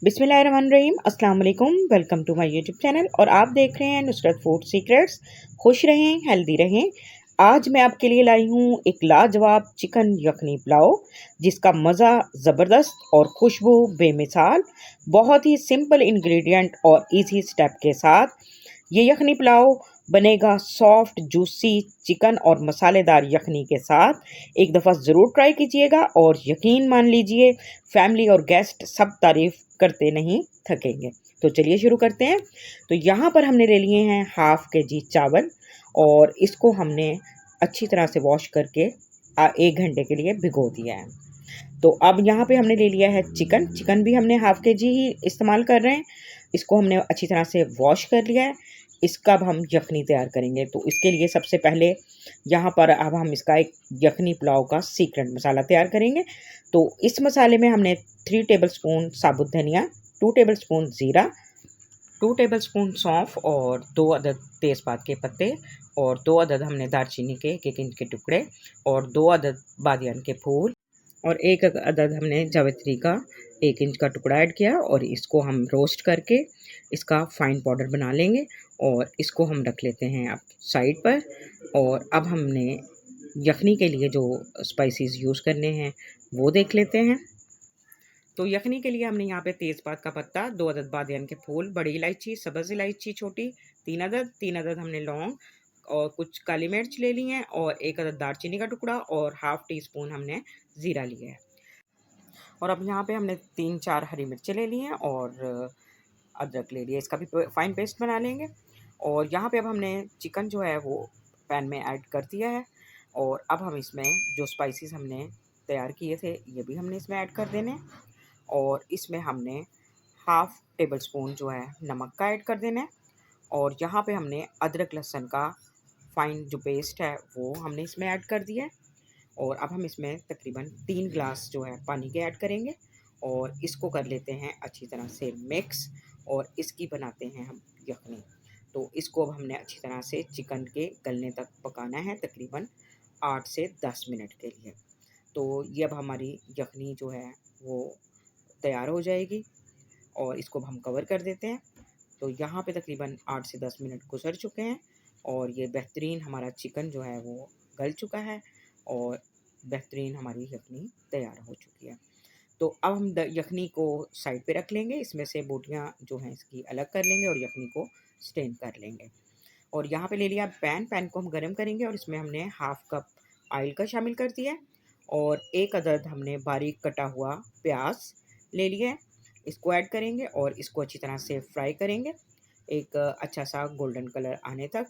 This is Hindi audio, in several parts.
बिस्मिल्लाहिर्रहमानिर्रहीम, अस्सलाम वालेकुम। Welcome to my YouTube channel और आप देख रहे हैं नुसरत फूड सीक्रेट्स। खुश रहें, हेल्दी रहें। आज मैं आपके लिए लाई हूँ एक लाजवाब चिकन यखनी पुलाव, जिसका मज़ा ज़बरदस्त और खुशबू बेमिसाल। बहुत ही सिंपल इंग्रेडिएंट और इजी स्टेप के साथ ये यखनी पुलाव बनेगा सॉफ्ट जूसी चिकन और मसालेदार यखनी के साथ। एक दफ़ा ज़रूर ट्राई कीजिएगा और यकीन मान लीजिए फैमिली और गेस्ट सब तारीफ़ करते नहीं थकेंगे। तो चलिए शुरू करते हैं। तो यहाँ पर हमने ले लिए हैं हाफ़ केजी चावल और इसको हमने अच्छी तरह से वॉश करके 1 घंटे के लिए भिगो दिया है। तो अब यहाँ पे हमने ले लिया है चिकन। चिकन भी हमने हाफ़ केजी ही इस्तेमाल कर रहे हैं। इसको हमने अच्छी तरह से वॉश कर लिया है। इसका अब हम यखनी तैयार करेंगे। तो इसके लिए सबसे पहले यहाँ पर अब हम इसका एक यखनी पुलाव का सीक्रेट मसाला तैयार करेंगे। तो इस मसाले में हमने 3 टेबलस्पून साबुत धनिया, 2 टेबलस्पून ज़ीरा, 2 टेबलस्पून सौंफ और 2 अदद तेज़पात के पत्ते और 2 अदद हमने दालचीनी के 1 इंच के टुकड़े और 2 अदद बादियान के फूल और 1 अदद हमने जावित्री का 1 इंच का टुकड़ा ऐड किया और इसको हम रोस्ट करके इसका फाइन पाउडर बना लेंगे और इसको हम रख लेते हैं अब साइड पर। और अब हमने यखनी के लिए जो स्पाइसेस यूज़ करने हैं वो देख लेते हैं। तो यखनी के लिए हमने यहाँ पे तेज़पात का पत्ता, 2 अदद बादियान के फूल, बड़ी इलायची, सब्ज़ इलायची छोटी 3 अदद हमने लौंग और कुछ काली मिर्च ले ली हैं और 1 अदद दालचीनी का टुकड़ा और हाफ़ टी स्पून हमने ज़ीरा लिया है। और अब यहाँ पे हमने 3-4 हरी मिर्चें ले ली हैं और अदरक ले लिया, इसका भी फाइन पेस्ट बना लेंगे। और यहाँ पे अब हमने चिकन जो है वो पैन में ऐड कर दिया है और अब हम इसमें जो स्पाइसेस हमने तैयार किए थे ये भी हमने इसमें ऐड कर देने हैं और इसमें हमने हाफ़ टेबल स्पून जो है नमक का ऐड कर देना है। और यहाँ पे हमने अदरक लहसुन का फाइन जो पेस्ट है वो हमने इसमें ऐड कर दिया है। और अब हम इसमें तकरीबन 3 ग्लास जो है पानी के ऐड करेंगे और इसको कर लेते हैं अच्छी तरह से मिक्स और इसकी बनाते हैं हम यखनी। तो इसको अब हमने अच्छी तरह से चिकन के गलने तक पकाना है तकरीबन 8 से 10 मिनट के लिए। तो ये अब हमारी यखनी जो है वो तैयार हो जाएगी और इसको अब हम कवर कर देते हैं। तो यहाँ पे तकरीबन 8 से 10 मिनट गुजर चुके हैं और ये बेहतरीन हमारा चिकन जो है वो गल चुका है और बेहतरीन हमारी यखनी तैयार हो चुकी है। तो अब हम यखनी को साइड पे रख लेंगे, इसमें से बोटियाँ जो हैं इसकी अलग कर लेंगे और यखनी को स्टेन कर लेंगे। और यहाँ पे ले लिया पैन, पैन को हम गरम करेंगे और इसमें हमने हाफ़ कप ऑयल का शामिल कर दिया है और 1 अदद हमने बारीक कटा हुआ प्याज ले लिया है। इसको ऐड करेंगे और इसको अच्छी तरह से फ्राई करेंगे एक अच्छा सा गोल्डन कलर आने तक।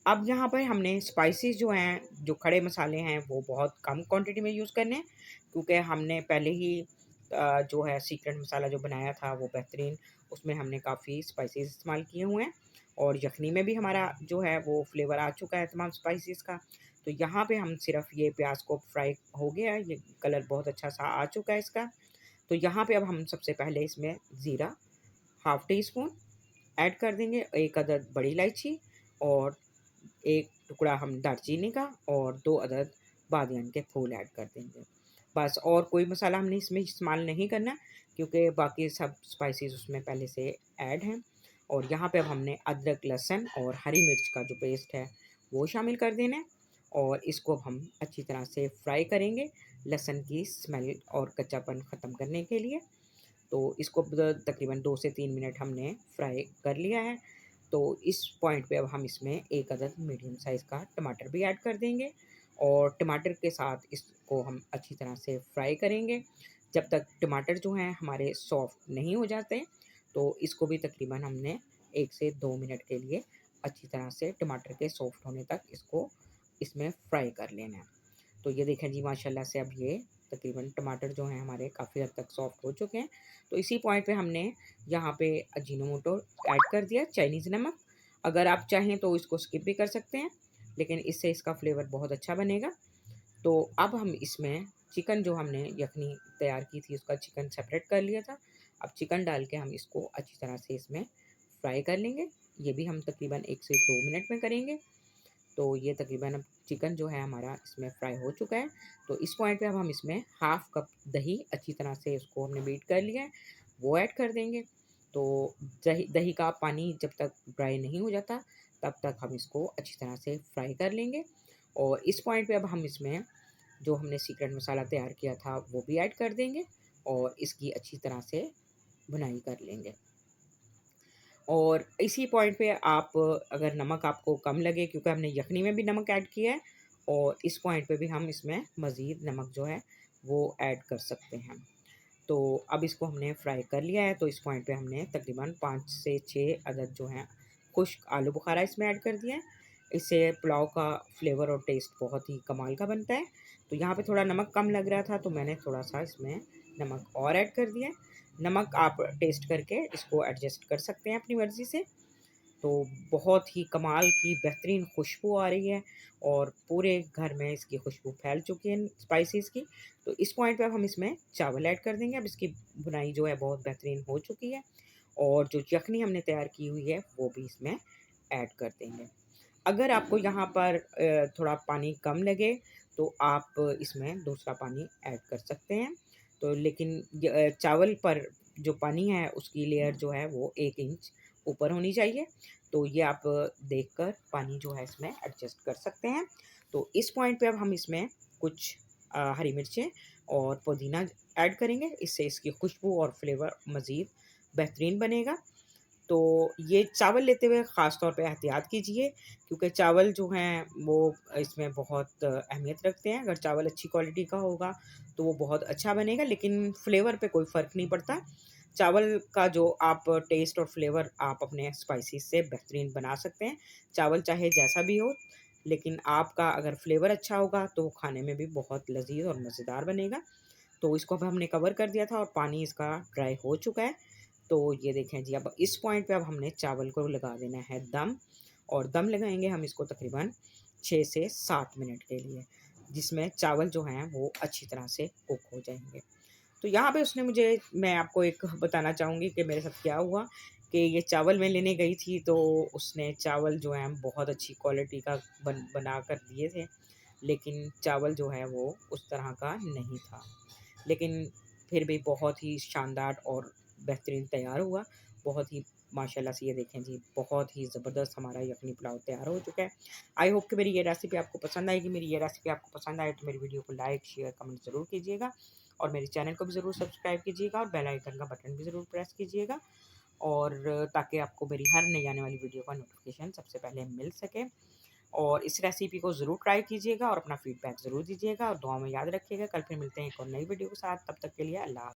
अब यहाँ पर हमने स्पाइसेस जो हैं, जो खड़े मसाले हैं वो बहुत कम क्वांटिटी में यूज़ करने हैं क्योंकि हमने पहले ही जो है सीक्रेट मसाला जो बनाया था वो बेहतरीन, उसमें हमने काफ़ी स्पाइसेस इस्तेमाल किए हुए हैं और यखनी में भी हमारा जो है वो फ्लेवर आ चुका है तमाम स्पाइसेस का। तो यहाँ पे हम सिर्फ ये प्याज को फ्राई हो गया है, ये कलर बहुत अच्छा सा आ चुका है इसका। तो यहाँ पे अब हम सबसे पहले इसमें ज़ीरा हाफ़ टी स्पून ऐड कर देंगे, 1 अदद बड़ी इलायची और 1 टुकड़ा हम दालचीनी का और 2 अदद बादियान के फूल ऐड कर देंगे। बस और कोई मसाला हमने इसमें इस्तेमाल नहीं करना क्योंकि बाकी सब स्पाइसेस उसमें पहले से ऐड हैं। और यहाँ पे अब हमने अदरक, लहसुन और हरी मिर्च का जो पेस्ट है वो शामिल कर देना है और इसको अब हम अच्छी तरह से फ्राई करेंगे लहसुन की स्मेल और कच्चापन ख़त्म करने के लिए। तो इसको तकरीबन 2 से 3 मिनट हमने फ्राई कर लिया है। तो इस पॉइंट पे अब हम इसमें 1 अदद मीडियम साइज़ का टमाटर भी ऐड कर देंगे और टमाटर के साथ इसको हम अच्छी तरह से फ्राई करेंगे जब तक टमाटर जो हैं हमारे सॉफ्ट नहीं हो जाते। तो इसको भी तकरीबन हमने 1 से 2 मिनट के लिए अच्छी तरह से टमाटर के सॉफ्ट होने तक इसको इसमें फ्राई कर लेना है। तो ये देखें जी माशाल्लाह से अब ये तकरीबन टमाटर जो हैं हमारे काफ़ी हद तक सॉफ्ट हो चुके हैं। तो इसी पॉइंट पे हमने यहाँ पे अजीनोमोटो ऐड कर दिया, चाइनीज़ नमक। अगर आप चाहें तो इसको स्किप भी कर सकते हैं, लेकिन इससे इसका फ्लेवर बहुत अच्छा बनेगा। तो अब हम इसमें चिकन जो हमने यखनी तैयार की थी उसका चिकन सेपरेट कर लिया था। अब चिकन डाल के हम इसको अच्छी तरह से इसमें फ्राई कर लेंगे। ये भी हम तकरीबन 1 से 2 मिनट में करेंगे। तो ये तकरीबन अब चिकन जो है हमारा इसमें फ्राई हो चुका है। तो इस पॉइंट पे अब हम इसमें हाफ़ कप दही अच्छी तरह से इसको हमने बीट कर लिया है वो ऐड कर देंगे। तो दही दही का पानी जब तक ड्राई नहीं हो जाता, तब तक हम इसको अच्छी तरह से फ्राई कर लेंगे। और इस पॉइंट पे अब हम इसमें जो हमने सीक्रेट मसाला तैयार किया था, वो भी ऐड कर देंगे और इसकी अच्छी तरह से भुनाई कर लेंगे। और इसी पॉइंट पे आप, अगर नमक आपको कम लगे, क्योंकि हमने यखनी में भी नमक ऐड किया है, और इस पॉइंट पे भी हम इसमें मज़ीद नमक जो है वो ऐड कर सकते हैं। तो अब इसको हमने फ्राई कर लिया है, तो इस पॉइंट पे हमने तकरीबन 5 से 6 अदद जो हैं खुश्क आलू बुखारा इसमें ऐड कर दिया है। इससे पुलाव का फ्लेवर और टेस्ट बहुत ही कमाल का बनता है। तो यहाँ पे थोड़ा नमक कम लग रहा था, तो मैंने थोड़ा-सा इसमें नमक और ऐड कर दिया है। नमक आप टेस्ट करके इसको एडजस्ट कर सकते हैं अपनी मर्ज़ी से। तो बहुत ही कमाल की बेहतरीन खुशबू आ रही है और पूरे घर में इसकी खुशबू फैल चुकी है स्पाइसेस की। तो इस पॉइंट पे अब हम इसमें चावल ऐड कर देंगे। अब इसकी भुनाई जो है बहुत बेहतरीन हो चुकी है और जो यखनी हमने तैयार की हुई है, वो भी इसमें ऐड कर देंगे। अगर आपको यहाँ पर थोड़ा पानी कम लगे, तो आप इसमें दूसरा पानी ऐड कर सकते हैं। तो लेकिन चावल पर जो पानी है, उसकी लेयर जो है वो 1 इंच ऊपर होनी चाहिए। तो ये आप देखकर पानी जो है इसमें एडजस्ट कर सकते हैं। तो इस पॉइंट पे अब हम इसमें कुछ हरी मिर्चें और पुदीना ऐड करेंगे। इससे इसकी खुशबू और फ्लेवर मज़ीद बेहतरीन बनेगा। तो ये चावल लेते हुए ख़ास तौर पे एहतियात कीजिए, क्योंकि चावल जो हैं वो इसमें बहुत अहमियत रखते हैं। अगर चावल अच्छी क्वालिटी का होगा, तो वो बहुत अच्छा बनेगा, लेकिन फ्लेवर पे कोई फ़र्क नहीं पड़ता। चावल का जो आप टेस्ट और फ्लेवर आप अपने स्पाइसेस से बेहतरीन बना सकते हैं। चावल चाहे जैसा भी हो, लेकिन आपका अगर फ्लेवर अच्छा होगा, तो वो खाने में भी बहुत लज़ीज़ और मज़ेदार बनेगा। तो इसको अब हमने कवर कर दिया था और पानी इसका ड्राई हो चुका है। तो ये देखें जी, अब इस पॉइंट पे अब हमने चावल को लगा देना है दम, और दम लगाएँगे हम इसको तकरीबन 6 से 7 मिनट के लिए, जिसमें चावल जो हैं वो अच्छी तरह से कुक हो जाएँगे। तो यहाँ पे उसने मुझे, मैं आपको एक बताना चाहूँगी कि मेरे साथ क्या हुआ, कि ये चावल मैं लेने गई थी, तो उसने चावल जो हैं बहुत अच्छी क्वालिटी का बना कर दिए थे, लेकिन चावल जो है वो उस तरह का नहीं था। लेकिन फिर भी बहुत ही शानदार और बेहतरीन तैयार हुआ। बहुत ही माशाल्लाह से, ये देखें जी, बहुत ही ज़बरदस्त हमारा यखनी पुलाव तैयार हो चुका है। आई होप कि मेरी ये रेसिपी आपको पसंद आएगी। मेरी ये रेसिपी आपको पसंद आए तो मेरी वीडियो को लाइक, शेयर, कमेंट ज़रूर कीजिएगा और मेरे चैनल को भी ज़रूर सब्सक्राइब कीजिएगा और बेल आइकन का बटन भी ज़रूर प्रेस कीजिएगा, और ताकि आपको मेरी हर नई आने वाली वीडियो का नोटिफ़िकेशन सबसे पहले मिल सके। और इस रेसिपी को ज़रूर ट्राई कीजिएगा और अपना फीडबैक ज़रूर दीजिएगा और दुआ में याद रखिएगा। कल फिर मिलते हैं एक और नई वीडियो के साथ। तब तक के लिए अल्लाह।